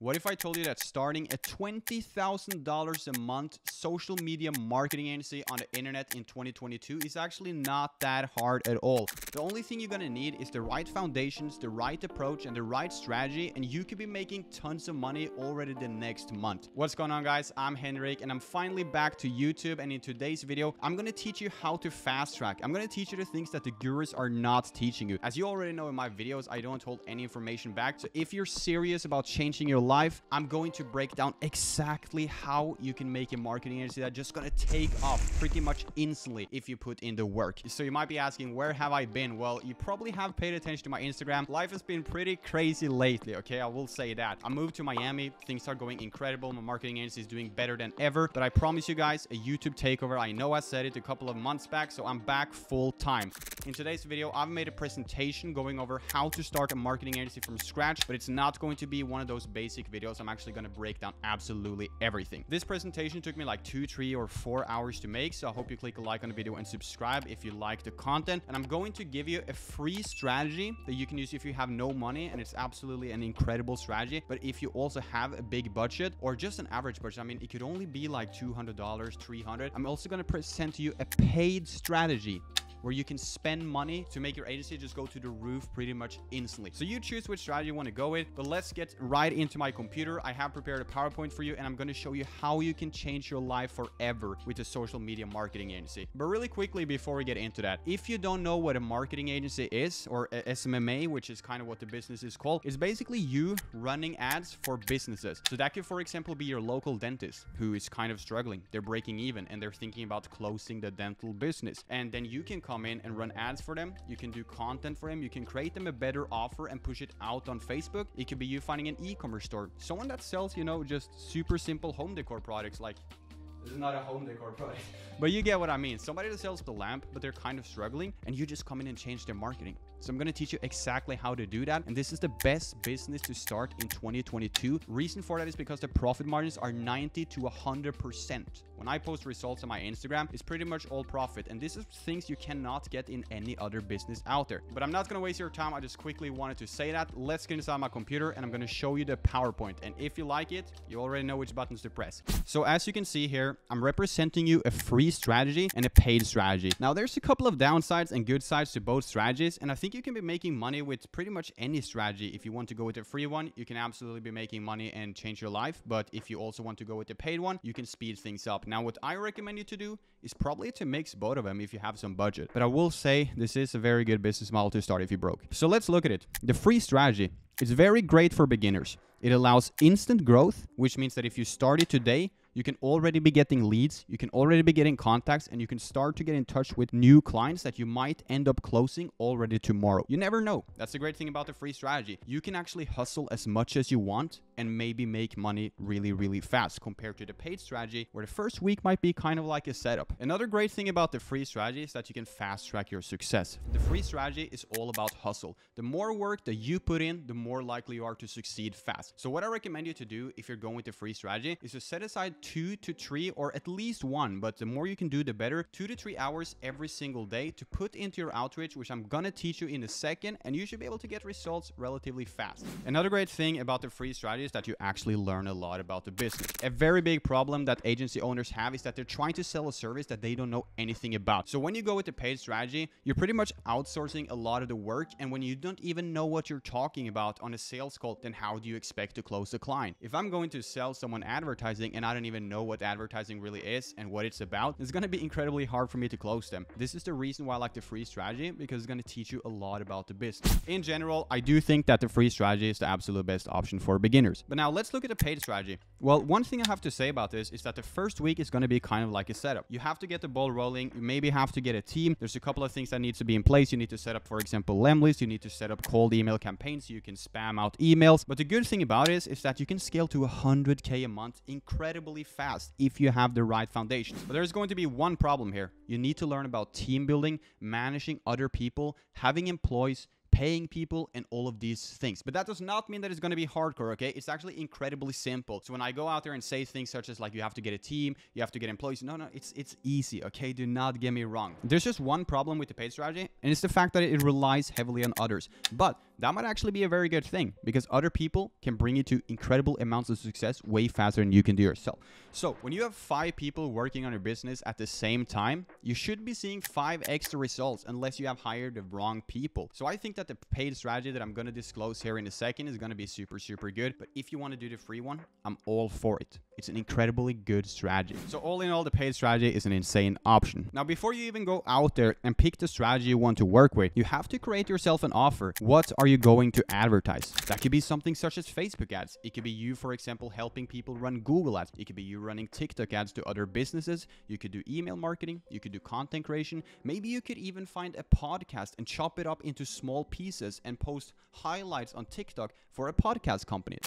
What if I told you that starting a $20,000 a month social media marketing agency on the internet in 2022 is actually not that hard at all? The only thing you're gonna need is the right foundations, the right approach, and the right strategy, and you could be making tons of money already the next month. What's going on, guys? I'm Hendrik, and I'm finally back to YouTube, and in today's video, I'm gonna teach you how to fast track. I'm gonna teach you the things that the gurus are not teaching you. As you already know in my videos, I don't hold any information back, so if you're serious about changing your life, I'm going to break down exactly how you can make a marketing agency that's just gonna take off pretty much instantly if you put in the work. So you might be asking, where have I been? Well, you probably have paid attention to my Instagram. Life has been pretty crazy lately, okay? I will say that. I moved to Miami. Things are going incredible. My marketing agency is doing better than ever. But I promise you guys, a YouTube takeover. I know I said it a couple of months back, so I'm back full time. In today's video, I've made a presentation going over how to start a marketing agency from scratch, but it's not going to be one of those basic videos. I'm actually going to break down absolutely everything. This presentation took me like 2, 3, or 4 hours to make, so I hope you click a like on the video and subscribe if you like the content. And I'm going to give you a free strategy that you can use if you have no money, and it's absolutely an incredible strategy. But if you also have a big budget or just an average budget, I mean, it could only be like $200, $300. I'm also going to present to you a paid strategy where you can spend money to make your agency just go to the roof pretty much instantly. So you choose which strategy you want to go with, but let's get right into my computer. I have prepared a PowerPoint for you, and I'm going to show you how you can change your life forever with a social media marketing agency. But really quickly before we get into that, if you don't know what a marketing agency is, or a Smma, which is kind of what the business is called, is basically you running ads for businesses. So that could, for example, be your local dentist who is kind of struggling. They're breaking even and they're thinking about closing the dental business. And then you can come in and run ads for them. You can do content for them. You can create them a better offer and push it out on Facebook. It could be you finding an e-commerce store, someone that sells, you know, just super simple home decor products. Like, this is not a home decor product, but you get what I mean. Somebody that sells the lamp, but they're kind of struggling, and you just come in and change their marketing. So I'm going to teach you exactly how to do that. And this is the best business to start in 2022. Reason for that is because the profit margins are 90 to 100%. When I post results on my Instagram, it's pretty much all profit. And this is things you cannot get in any other business out there. But I'm not going to waste your time. I just quickly wanted to say that. Let's get inside my computer, and I'm going to show you the PowerPoint. And if you like it, you already know which buttons to press. So as you can see here, I'm representing you a free strategy and a paid strategy. Now, there's a couple of downsides and good sides to both strategies, and I think you can be making money with pretty much any strategy. If you want to go with a free one, you can absolutely be making money and change your life. But if you also want to go with the paid one, you can speed things up. Now, what I recommend you to do is probably to mix both of them if you have some budget. But I will say this is a very good business model to start if you broke. So let's look at it. The free strategy is very great for beginners. It allows instant growth, which means that if you start it today, you can already be getting leads, you can already be getting contacts, and you can start to get in touch with new clients that you might end up closing already tomorrow. You never know. That's the great thing about the free strategy. You can actually hustle as much as you want and maybe make money really, really fast compared to the paid strategy, where the first week might be kind of like a setup. Another great thing about the free strategy is that you can fast track your success. The free strategy is all about hustle. The more work that you put in, the more likely you are to succeed fast. So what I recommend you to do if you're going with the free strategy is to set aside 2 to 3, or at least 1, but the more you can do, the better, 2 to 3 hours every single day to put into your outreach, which I'm gonna teach you in a second, and you should be able to get results relatively fast. Another great thing about the free strategy is that you actually learn a lot about the business. A very big problem that agency owners have is that they're trying to sell a service that they don't know anything about. So when you go with the paid strategy, you're pretty much outsourcing a lot of the work, and when you don't even know what you're talking about on a sales call, then how do you expect to close the client? If I'm going to sell someone advertising and I don't even know what advertising really is and what it's about, it's going to be incredibly hard for me to close them. This is the reason why I like the free strategy, because it's going to teach you a lot about the business. In general, I do think that the free strategy is the absolute best option for beginners. But now let's look at the paid strategy. Well, one thing I have to say about this is that the first week is going to be kind of like a setup. You have to get the ball rolling. You maybe have to get a team. There's a couple of things that needs to be in place. You need to set up, for example, Lemlist. You need to set up cold email campaigns so you can spam out emails. But the good thing about it is that you can scale to 100K a month incredibly fast if you have the right foundation. But there's going to be one problem here. You need to learn about team building, managing other people, having employees, paying people, and all of these things. But that does not mean that it's going to be hardcore, okay? It's actually incredibly simple. So when I go out there and say things such as like you have to get a team, you have to get employees, no, it's easy, okay? Do not get me wrong. There's just one problem with the paid strategy, and it's the fact that it relies heavily on others. But that might actually be a very good thing, because other people can bring you to incredible amounts of success way faster than you can do yourself. So when you have 5 people working on your business at the same time, you should be seeing 5 extra results unless you have hired the wrong people. So I think that the paid strategy that I'm going to disclose here in a second is going to be super, super good. But if you want to do the free one, I'm all for it. It's an incredibly good strategy. So all in all, the paid strategy is an insane option. Now, before you even go out there and pick the strategy you want to work with, you have to create yourself an offer. What are you going to advertise? That could be something such as Facebook ads. It could be you, for example, helping people run Google ads. It could be you running TikTok ads to other businesses. You could do email marketing. You could do content creation. Maybe you could even find a podcast and chop it up into small pieces and post highlights on TikTok for a podcast company.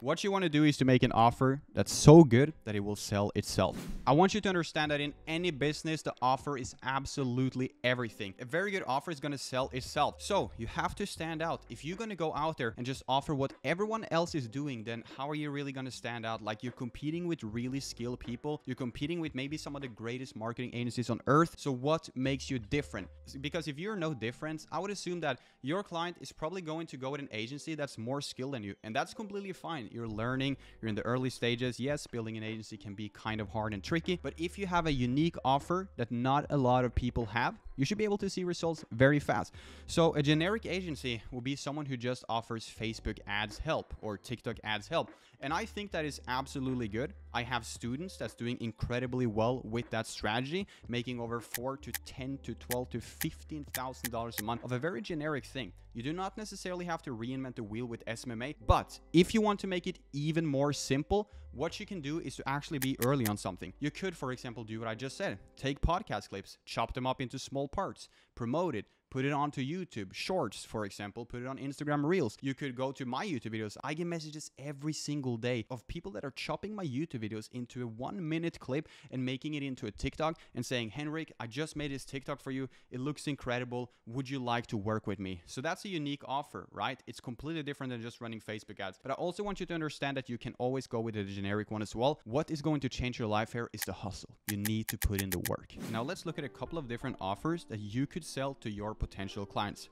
What you want to do is to make an offer that's so good that it will sell itself. I want you to understand that in any business, the offer is absolutely everything. A very good offer is going to sell itself. So you have to stand out. If you're going to go out there and just offer what everyone else is doing, then how are you really going to stand out? Like, you're competing with really skilled people. You're competing with maybe some of the greatest marketing agencies on earth. So what makes you different? Because if you're no different, I would assume that your client is probably going to go with an agency that's more skilled than you. And that's completely fine. You're learning, you're in the early stages. Yes, building an agency can be kind of hard and tricky, but if you have a unique offer that not a lot of people have, you should be able to see results very fast. So a generic agency will be someone who just offers Facebook ads help or TikTok ads help. And I think that is absolutely good. I have students that's doing incredibly well with that strategy, making over $4,000 to $10,000 to $12,000 to $15,000 a month of a very generic thing. You do not necessarily have to reinvent the wheel with Smma, but if you want to make it even more simple, what you can do is to actually be early on something. You could, for example, do what I just said. Take podcast clips, chop them up into small parts, promote it, put it onto YouTube Shorts, for example, put it on Instagram Reels. You could go to my YouTube videos. I get messages every single day of people that are chopping my YouTube videos into a 1-minute clip and making it into a TikTok and saying, Henrik, I just made this TikTok for you. It looks incredible. Would you like to work with me? So that's a unique offer, right? It's completely different than just running Facebook ads. But I also want you to understand that you can always go with a generic one as well. What is going to change your life here is the hustle. You need to put in the work. Now let's look at a couple of different offers that you could sell to your potential clients.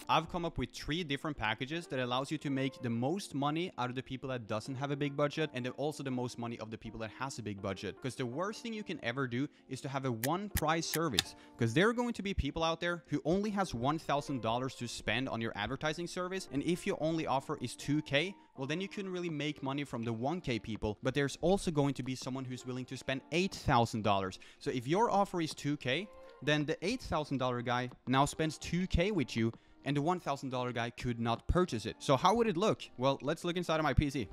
I've come up with 3 different packages that allows you to make the most money out of the people that doesn't have a big budget, and also the most money of the people that has a big budget. Because the worst thing you can ever do is to have a one price service, because there are going to be people out there who only has $1,000 to spend on your advertising service, and if your only offer is $2K, well, then you couldn't really make money from the 1K people. But there's also going to be someone who's willing to spend $8,000. So if your offer is $2K, then the $8,000 guy now spends $2K with you, and the $1,000 guy could not purchase it. So how would it look? Well, let's look inside of my PC.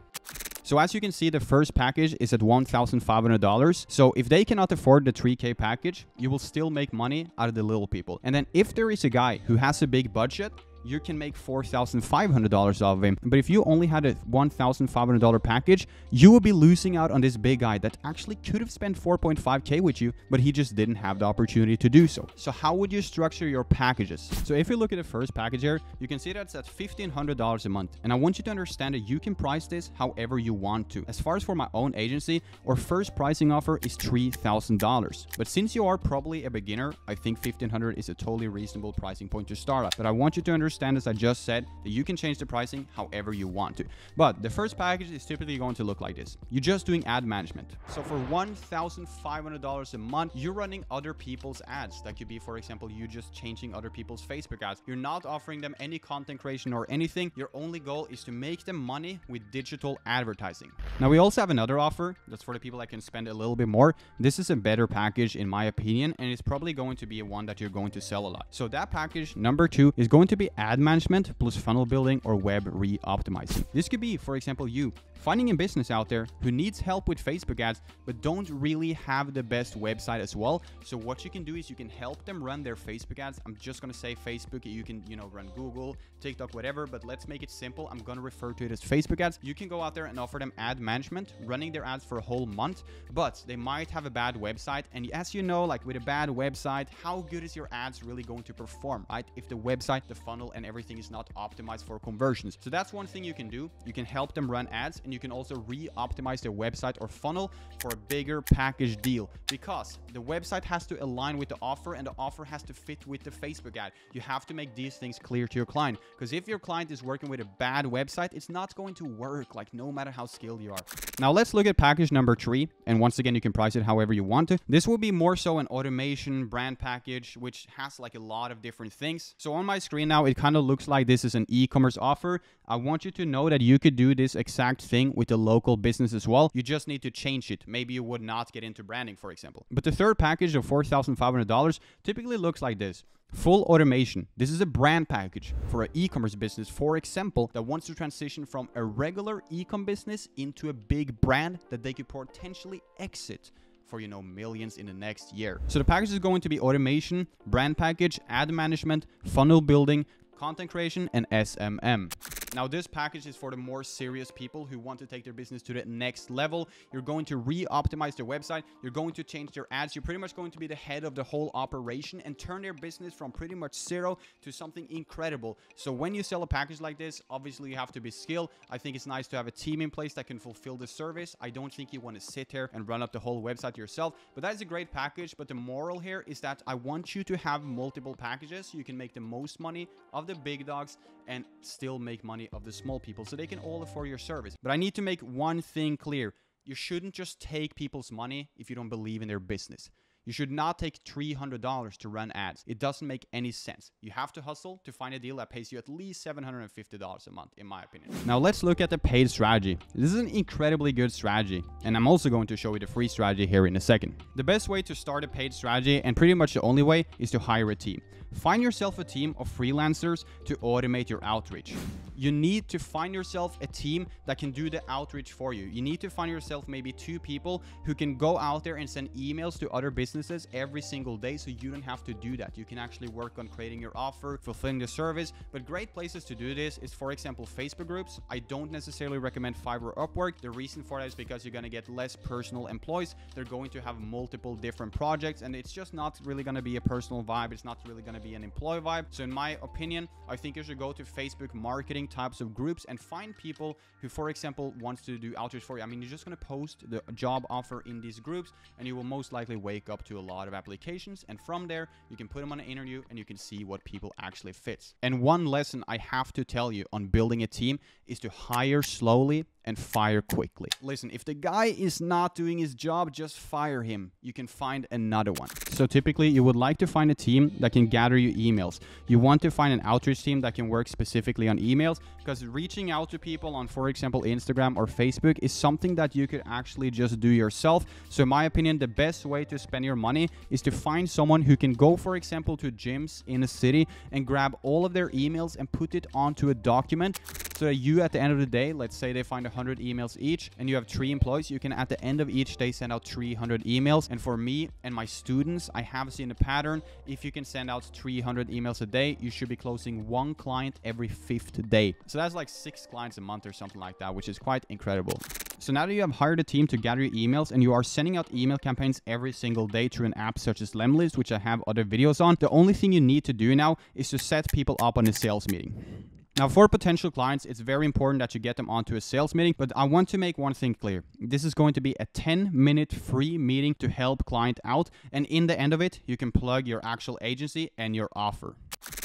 So as you can see, the first package is at $1,500. So if they cannot afford the 3K package, you will still make money out of the little people. And then if there is a guy who has a big budget, you can make $4,500 off of him. But if you only had a $1,500 package, you would be losing out on this big guy that actually could have spent 4.5K with you, but he just didn't have the opportunity to do so. So how would you structure your packages? So if you look at the first package here, you can see that it's at $1,500 a month. And I want you to understand that you can price this however you want to. As far as for my own agency, our first pricing offer is $3,000. But since you are probably a beginner, I think $1,500 is a totally reasonable pricing point to start at. But I want you to understand, as I just said, that you can change the pricing however you want to. But the first package is typically going to look like this. You're just doing ad management. So for $1,500 a month, you're running other people's ads. That could be, for example, you just changing other people's Facebook ads. You're not offering them any content creation or anything. Your only goal is to make them money with digital advertising. Now we also have another offer that's for the people that can spend a little bit more. This is a better package in my opinion, and it's probably going to be one that you're going to sell a lot. So that package number 2 is going to be ad management plus funnel building or web re-optimizing. This could be, for example, you Finding a business out there who needs help with Facebook ads but don't really have the best website as well. So what you can do is you can help them run their Facebook ads. I'm just going to say Facebook. You can, run Google, TikTok, whatever, but let's make it simple. I'm going to refer to it as Facebook ads. You can go out there and offer them ad management, running their ads for a whole month, but they might have a bad website. And as you know, like with a bad website, how good is your ads really going to perform, right? If the website, the funnel, and everything is not optimized for conversions. So that's one thing you can do. You can help them run ads, and you can also re-optimize their website or funnel for a bigger package deal, because the website has to align with the offer and the offer has to fit with the Facebook ad. You have to make these things clear to your client, because if your client is working with a bad website, it's not going to work, like no matter how skilled you are. Now let's look at package number 3, and once again you can price it however you want to. This will be more so an automation brand package, which has like a lot of different things. So on my screen now, it kind of looks like this is an e-commerce offer. I want you to know that you could do this exact thing with a local business as well. You just need to change it. Maybe you would not get into branding, for example. But the third package of $4,500 typically looks like this. Full automation. This is a brand package for an e-commerce business, for example, that wants to transition from a regular e-com business into a big brand that they could potentially exit for, millions in the next year. So the package is going to be automation, brand package, ad management, funnel building, content creation, and SMM. Now this package is for the more serious people who want to take their business to the next level. You're going to re-optimize their website. You're going to change their ads. You're pretty much going to be the head of the whole operation and turn their business from pretty much zero to something incredible. So when you sell a package like this, obviously you have to be skilled. I think it's nice to have a team in place that can fulfill the service. I don't think you want to sit here and run up the whole website yourself, but that is a great package. But the moral here is that I want you to have multiple packages so you can make the most money of the big dogs and still make money of the small people, so they can all afford your service. But I need to make one thing clear. You shouldn't just take people's money if you don't believe in their business. You should not take $300 to run ads. It doesn't make any sense. You have to hustle to find a deal that pays you at least $750 a month, in my opinion. Now let's look at the paid strategy. This is an incredibly good strategy, and I'm also going to show you the free strategy here in a second. The best way to start a paid strategy, and pretty much the only way, is to hire a team. Find yourself a team of freelancers to automate your outreach. You need to find yourself a team that can do the outreach for you. You need to find yourself maybe 2 people who can go out there and send emails to other businesses every single day, so you don't have to do that. You can actually work on creating your offer, fulfilling the service. But great places to do this is, for example, Facebook groups. I don't necessarily recommend Fiverr or Upwork. The reason for that is because you're going to get less personal employees. They're going to have multiple different projects, and it's just not really going to be a personal vibe. It's not really going to be an employee vibe. So in my opinion, I think you should go to Facebook marketing types of groups and find people who, for example, wants to do outreach for you. I mean, you're just going to post the job offer in these groups, and you will most likely wake up to a lot of applications, and from there you can put them on an interview and you can see what people actually fits. And one lesson I have to tell you on building a team is to hire slowly and fire quickly. Listen, if the guy is not doing his job, just fire him. You can find another one. So typically you would like to find a team that can gather you emails. You want to find an outreach team that can work specifically on emails, because reaching out to people on, for example, Instagram or Facebook is something that you could actually just do yourself. So in my opinion, the best way to spend your money is to find someone who can go, for example, to gyms in a city and grab all of their emails and put it onto a document, so that you, at the end of the day, let's say they find 100 emails each and you have 3 employees, you can at the end of each day send out 300 emails. And for me and my students, I have seen a pattern. If you can send out 300 emails a day, you should be closing 1 client every 5th day. So that's like 6 clients a month or something like that, which is quite incredible. So now that you have hired a team to gather your emails and you are sending out email campaigns every single day through an app such as Lemlist, which I have other videos on, the only thing you need to do now is to set people up on a sales meeting. Now, for potential clients, it's very important that you get them onto a sales meeting, but I want to make one thing clear. This is going to be a 10-minute free meeting to help client out, and in the end of it, you can plug your actual agency and your offer.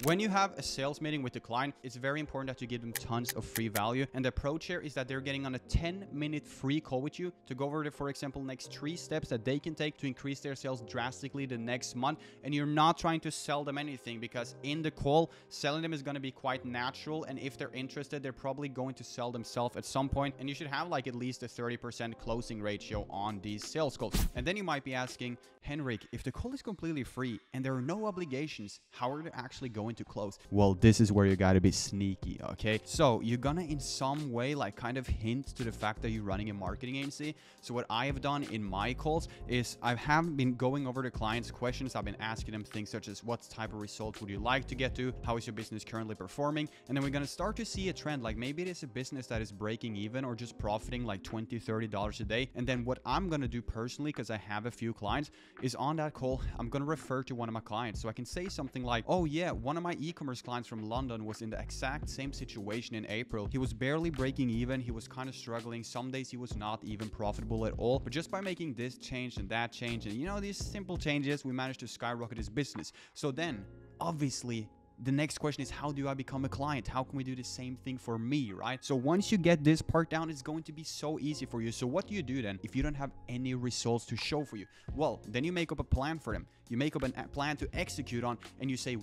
When you have a sales meeting with the client, it's very important that you give them tons of free value, and the approach here is that they're getting on a 10-minute free call with you to go over the, for example, next 3 steps that they can take to increase their sales drastically the next month. And you're not trying to sell them anything, because in the call, selling them is going to be quite natural, and if they're interested, they're probably going to sell themselves at some point, and you should have like at least a 30% closing ratio on these sales calls. And then you might be asking, Henrik, if the call is completely free and there are no obligations, how are they actually going going to close? Well, this is where you gotta be sneaky, okay? So you're gonna in some way like kind of hint to the fact that you're running a marketing agency. So what I have done in my calls is I have been going over the clients' questions. I've been asking them things such as what type of results would you like to get to? How is your business currently performing? And then we're gonna start to see a trend, like maybe it is a business that is breaking even or just profiting like $20-30 a day. And then what I'm gonna do personally, because I have a few clients, is on that call I'm gonna refer to one of my clients. So I can say something like, oh yeah, one of my e-commerce clients from London was in the exact same situation in April. He was barely breaking even. He was kind of struggling. Some days he was not even profitable at all. But just by making this change and that change and, you know, these simple changes, we managed to skyrocket his business. So then obviously the next question is, how do I become a client? How can we do the same thing for me, right? So once you get this part down, it's going to be so easy for you. So what do you do then if you don't have any results to show for you? Well, then you make up a plan for them. You make up a plan to execute on, and you say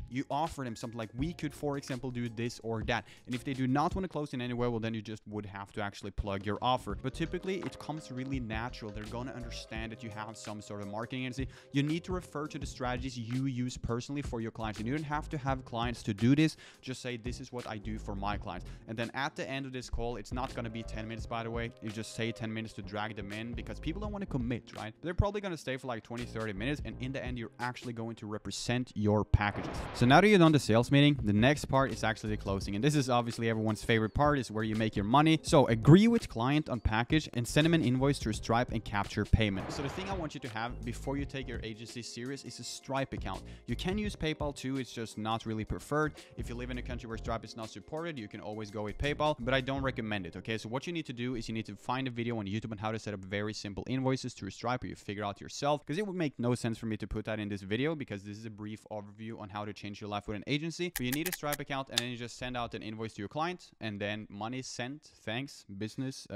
you offer them something like, we could, for example, do this or that. And if they do not want to close in anywhere, well, then you just would have to actually plug your offer. But typically it comes really natural. They're going to understand that you have some sort of marketing agency. You need to refer to the strategies you use personally for your clients. And you don't have to have clients to do this. Just say, this is what I do for my clients. And then at the end of this call, it's not going to be 10 minutes, by the way. You just say 10 minutes to drag them in, because people don't want to commit, right? They're probably going to stay for like 20-30 minutes, and in the end you're actually going to represent your packages. So now that you've done the sales meeting, the next part is actually the closing, and this is obviously everyone's favorite part, is where you make your money. So agree with client on package and send them an invoice through Stripe and capture payment. So the thing I want you to have before you take your agency serious is a Stripe account. You can use PayPal too, it's just not really preferred. If you live in a country where Stripe is not supported, you can always go with PayPal, but I don't recommend it, okay? So what you need to do is you need to find a video on YouTube on how to set up very simple invoices through Stripe, or you figure out yourself, because it would make no sense for me to put that in this video, because this is a brief overview on how to change your life with an agency. But you need a Stripe account, and then you just send out an invoice to your client, and then money sent, thanks, business.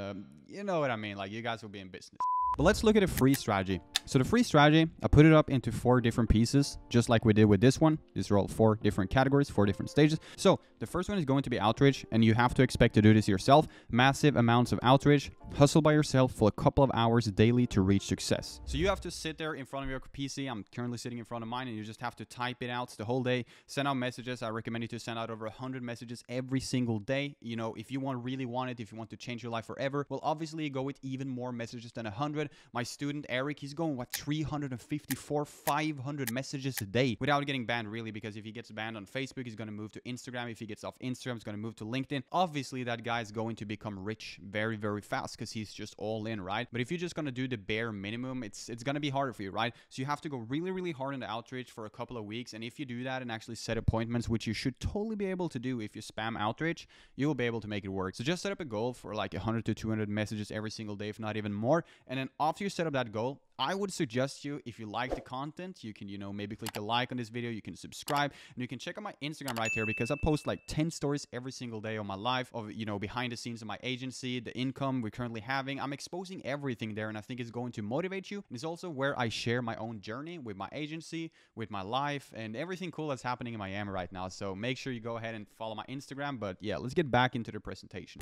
You know what I mean, like you guys will be in business. But let's look at a free strategy. So the free strategy, I put it up into 4 different pieces, just like we did with this one. These are all 4 different categories, 4 different stages. So the first one is going to be outreach, and you have to expect to do this yourself. Massive amounts of outreach. Hustle by yourself for a couple of hours daily to reach success. So you have to sit there in front of your PC. I'm currently sitting in front of mine, and you just have to type it out the whole day. Send out messages. I recommend you to send out over 100 messages every single day. You know, if you really want it, if you want to change your life forever, well, obviously you go with even more messages than 100. My student Eric, he's going what, 354, 500 messages a day without getting banned, really, because if he gets banned on Facebook, he's going to move to Instagram. If he gets off Instagram, he's going to move to LinkedIn. Obviously that guy's going to become rich very, very fast, because he's just all in, right? But if you're just going to do the bare minimum, it's going to be harder for you, right? So you have to go really, really hard in the outreach for a couple of weeks. And if you do that and actually set appointments, which you should totally be able to do if you spam outreach, you will be able to make it work. So just set up a goal for like 100 to 200 messages every single day, if not even more. And then after you set up that goal, I would suggest you, if you like the content, you can, you know, maybe click a like on this video, you can subscribe, and you can check out my Instagram right here, because I post like 10 stories every single day on my life of, you know, behind the scenes of my agency, the income we're currently having. I'm exposing everything there, and I think it's going to motivate you. And it's also where I share my own journey with my agency, with my life, and everything cool that's happening in Miami right now. So make sure you go ahead and follow my Instagram. But yeah, let's get back into the presentation.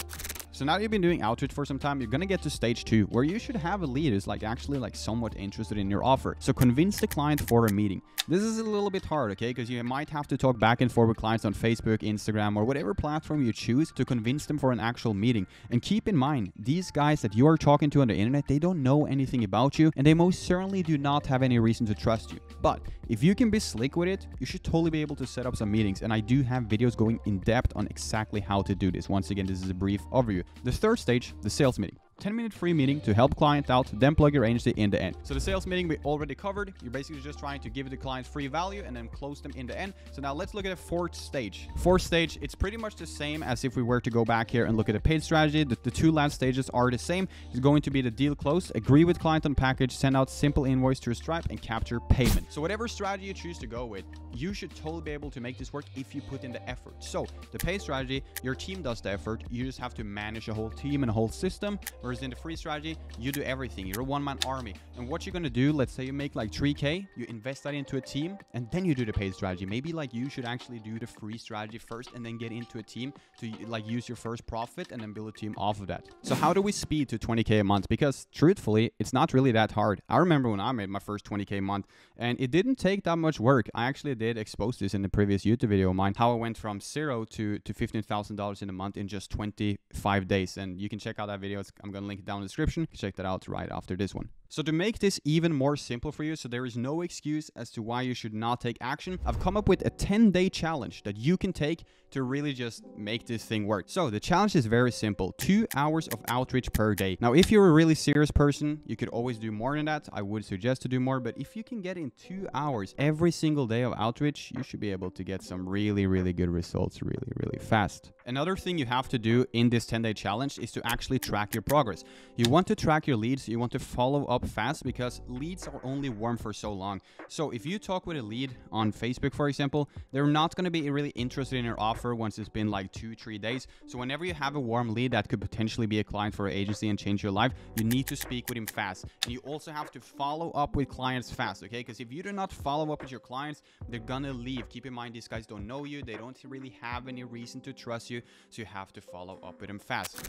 So now you've been doing outreach for some time, you're gonna get to stage 2, where you should have a lead who's like actually like somewhat interested in your offer. So convince the client for a meeting. This is a little bit hard, okay? Because you might have to talk back and forth with clients on Facebook, Instagram, or whatever platform you choose to convince them for an actual meeting. And keep in mind, these guys that you are talking to on the internet, they don't know anything about you, and they most certainly do not have any reason to trust you. But if you can be slick with it, you should totally be able to set up some meetings. And I do have videos going in depth on exactly how to do this. Once again, this is a brief overview. The third stage, the sales meeting. 10-minute free meeting to help client out, then plug your agency in the end. So the sales meeting we already covered. You're basically just trying to give the client free value and then close them in the end. So now let's look at the 4th stage. 4th stage, it's pretty much the same as if we were to go back here and look at a paid strategy. The 2 last stages are the same. It's going to be the deal close, agree with client on package, send out simple invoice through Stripe, and capture payment. So whatever strategy you choose to go with, you should totally be able to make this work if you put in the effort. So the paid strategy, your team does the effort. You just have to manage a whole team and a whole system, where Whereas in the free strategy, you do everything. You're a one-man army. And what you're gonna do, let's say you make like 3K, you invest that into a team, and then you do the paid strategy. Maybe like you should actually do the free strategy first and then get into a team to like use your first profit and then build a team off of that. So how do we speed to 20K a month? Because truthfully, it's not really that hard. I remember when I made my first 20K a month, and it didn't take that much work. I actually did expose this in the previous YouTube video of mine, how I went from zero to $15,000 in a month in just 25 days. And you can check out that video. I'm going to link it down in the description. You can check that out right after this one. So to make this even more simple for you, so there is no excuse as to why you should not take action, I've come up with a 10-day challenge that you can take to really just make this thing work. So the challenge is very simple, 2 hours of outreach per day. Now, if you're a really serious person, you could always do more than that. I would suggest to do more, but if you can get in 2 hours every single day of outreach, you should be able to get some really, really good results really, really fast. Another thing you have to do in this 10-day challenge is to actually track your progress. You want to track your leads, you want to follow up fast, because leads are only warm for so long. So if you talk with a lead on Facebook, for example, they're not going to be really interested in your offer once it's been like 2-3 days. So whenever you have a warm lead that could potentially be a client for an agency and change your life, you need to speak with him fast. And you also have to follow up with clients fast, okay? Because if you do not follow up with your clients, they're gonna leave. Keep in mind, these guys don't know you, they don't really have any reason to trust you, so you have to follow up with them fast.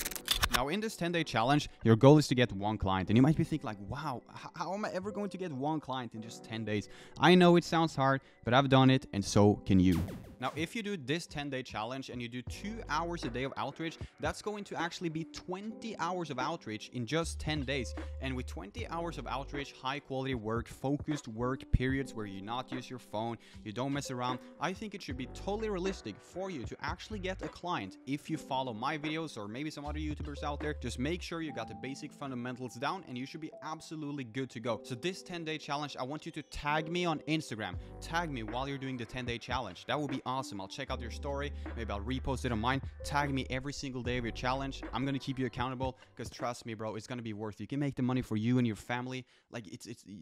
Now, in this 10-day challenge, your goal is to get 1 client. And you might be thinking like, wow, how am I ever going to get 1 client in just 10 days? I know it sounds hard, but I've done it, and so can you. Now, if you do this 10-day challenge and you do 2 hours a day of outreach, that's going to actually be 20 hours of outreach in just 10 days. And with 20 hours of outreach, high quality work, focused work periods where you not use your phone, you don't mess around, I think it should be totally realistic for you to actually get a client. If you follow my videos or maybe some other YouTubers out there, just make sure you got the basic fundamentals down and you should be absolutely good to go. So this 10-day challenge, I want you to tag me on Instagram. Tag me while you're doing the 10-day challenge. That would be awesome. I'll check out your story. Maybe I'll repost it on mine. Tag me every single day of your challenge. I'm going to keep you accountable, because trust me, bro, it's going to be worth it. You can make the money for you and your family. Like,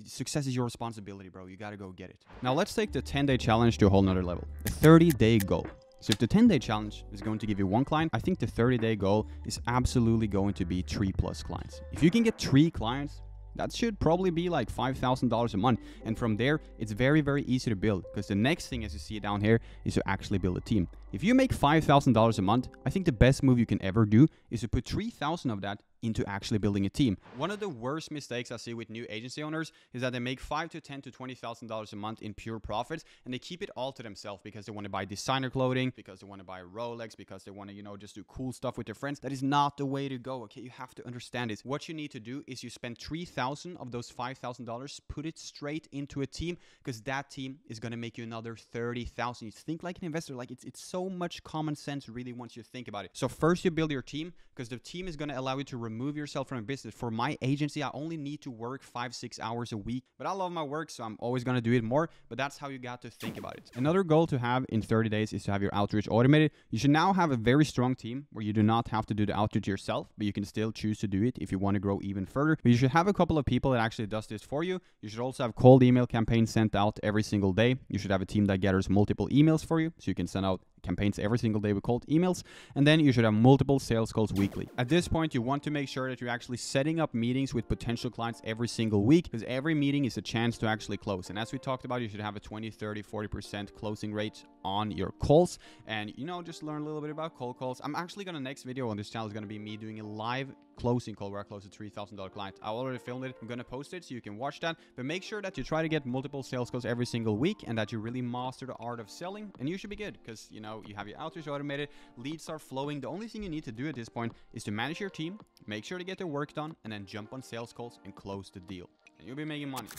success is your responsibility, bro. You got to go get it. Now let's take the 10-day challenge to a whole nother level. A 30-day goal. So if the 10-day challenge is going to give you 1 client, I think the 30-day goal is absolutely going to be 3+ clients. If you can get 3 clients, that should probably be like $5,000 a month. And from there, it's very, very easy to build, because the next thing, as you see it down here, is to actually build a team. If you make $5,000 a month, I think the best move you can ever do is to put 3,000 of that into actually building a team. One of the worst mistakes I see with new agency owners is that they make $5,000 to $10,000 to $20,000 a month in pure profits, and they keep it all to themselves because they want to buy designer clothing, because they want to buy Rolex, because they want to, you know, just do cool stuff with their friends. That is not the way to go, okay? You have to understand this. What you need to do is you spend 3,000 of those $5,000, put it straight into a team, because that team is going to make you another 30,000. You think like an investor. Like, it's so much common sense really once you think about it. So first you build your team, because the team is going to allow you to remove yourself from a business. For my agency, I only need to work 5-6 hours a week, but I love my work, so I'm always going to do it more. But that's how you got to think about it. Another goal to have in 30 days is to have your outreach automated. You should now have a very strong team where you do not have to do the outreach yourself, but you can still choose to do it if you want to grow even further. But you should have a couple of people that actually does this for you. You should also have cold email campaigns sent out every single day. You should have a team that gathers multiple emails for you, so you can send out campaigns every single day with cold emails. And then you should have multiple sales calls weekly. At this point, you want to make sure that you're actually setting up meetings with potential clients every single week, because every meeting is a chance to actually close. And as we talked about, you should have a 20, 30, 40% closing rate on your calls. And, you know, just learn a little bit about cold calls. I'm actually going to, next video on this channel is going to be me doing a live closing call where I close a $3,000 client. I already filmed it. I'm going to post it so you can watch that. But make sure that you try to get multiple sales calls every single week, and that you really master the art of selling, and you should be good, because, you know, you have your outreach automated, leads are flowing. The only thing you need to do at this point is to manage your team, make sure to get their work done, and then jump on sales calls and close the deal, and you'll be making money.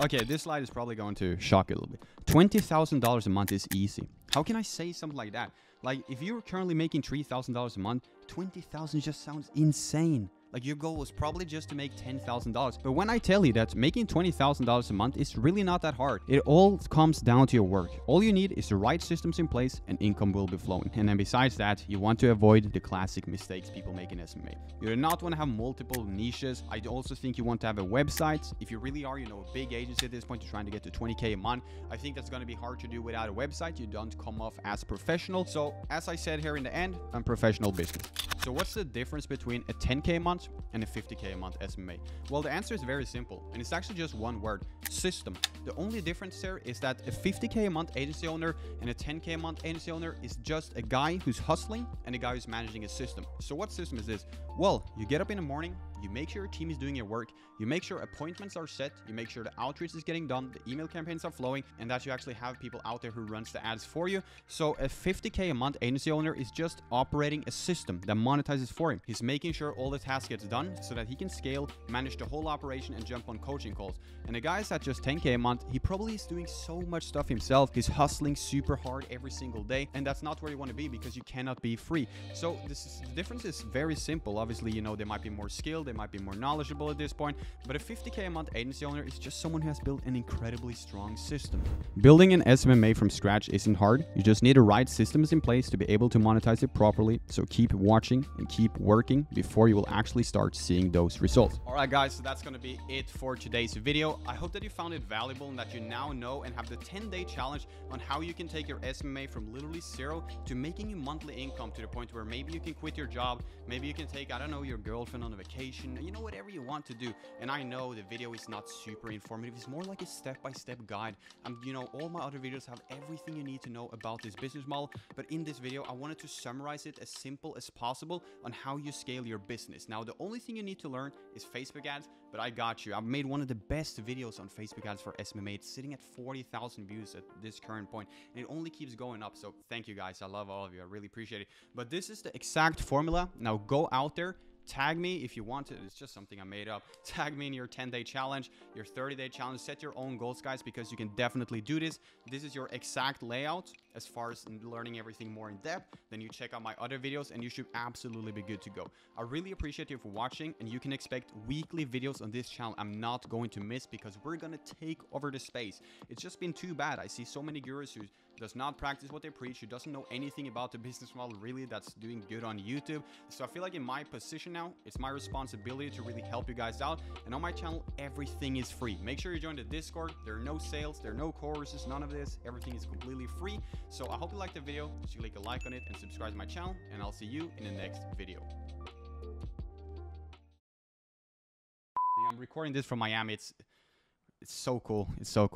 Okay, this slide is probably going to shock you a little bit. $20,000 a month is easy. How can I say something like that? Like, if you're currently making $3,000 a month, 20,000 just sounds insane. Like, your goal was probably just to make $10,000. But when I tell you that making $20,000 a month is really not that hard, it all comes down to your work. All you need is the right systems in place, and income will be flowing. And then besides that, you want to avoid the classic mistakes people make in Smma. You do not want to have multiple niches. I also think you want to have a website. If you really are, you know, a big agency at this point, you're trying to get to 20K a month, I think that's going to be hard to do without a website. You don't come off as professional. So as I said here in the end, I'm professional business. So what's the difference between a 10K a month and a 50K a month SMMA? Well, the answer is very simple, and it's actually just one word: system. The only difference there is that a 50K a month agency owner and a 10K a month agency owner is just a guy who's hustling and a guy who's managing a system. So what system is this? Well, you get up in the morning, you make sure your team is doing your work, you make sure appointments are set, you make sure the outreach is getting done, the email campaigns are flowing, and that you actually have people out there who runs the ads for you. So a 50K a month agency owner is just operating a system that monetizes for him. He's making sure all the tasks gets done so that he can scale, manage the whole operation, and jump on coaching calls. And the guys at just 10K a month, he probably is doing so much stuff himself. He's hustling super hard every single day, and that's not where you want to be because you cannot be free. So the difference is very simple. Obviously, you know, they might be more skilled, they might be more knowledgeable at this point, but a 50K a month agency owner is just someone who has built an incredibly strong system. Building an SMMA from scratch isn't hard. You just need the right systems in place to be able to monetize it properly. So keep watching and keep working before you will actually start seeing those results. All right, guys, so that's going to be it for today's video. I hope that you found it valuable and that you now know and have the 10-day challenge on how you can take your SMMA from literally zero to making you monthly income to the point where maybe you can quit your job, maybe you can take, I don't know, your girlfriend on a vacation, you know, whatever you want to do. And I know the video is not super informative. It's more like a step-by-step guide. You know, all my other videos have everything you need to know about this business model, but in this video, I wanted to summarize it as simple as possible on how you scale your business. Now, the only thing you need to learn is Facebook ads, but I got you. I've made one of the best videos on Facebook ads for SMMA. It's sitting at 40,000 views at this current point, and it only keeps going up. So thank you guys. I love all of you. I really appreciate it. But this is the exact formula. Now go out there, tag me if you want to. It's just something I made up. Tag me in your 10-day challenge, your 30-day challenge. Set your own goals, guys, because you can definitely do this. This is your exact layout as far as learning everything more in depth. Then you check out my other videos and you should absolutely be good to go. I really appreciate you for watching, and you can expect weekly videos on this channel. I'm not going to miss because we're going to take over the space. It's just been too bad. I see so many gurus who does not practice what they preach, who doesn't know anything about the business model really that's doing good on YouTube. So I feel like in my position now, it's my responsibility to really help you guys out. And on my channel, everything is free. Make sure you join the Discord. There are no sales, there are no courses, none of this. Everything is completely free. So I hope you liked the video. You should click a like on it and subscribe to my channel, and I'll see you in the next video. I'm recording this from Miami. It's so cool. It's so cool.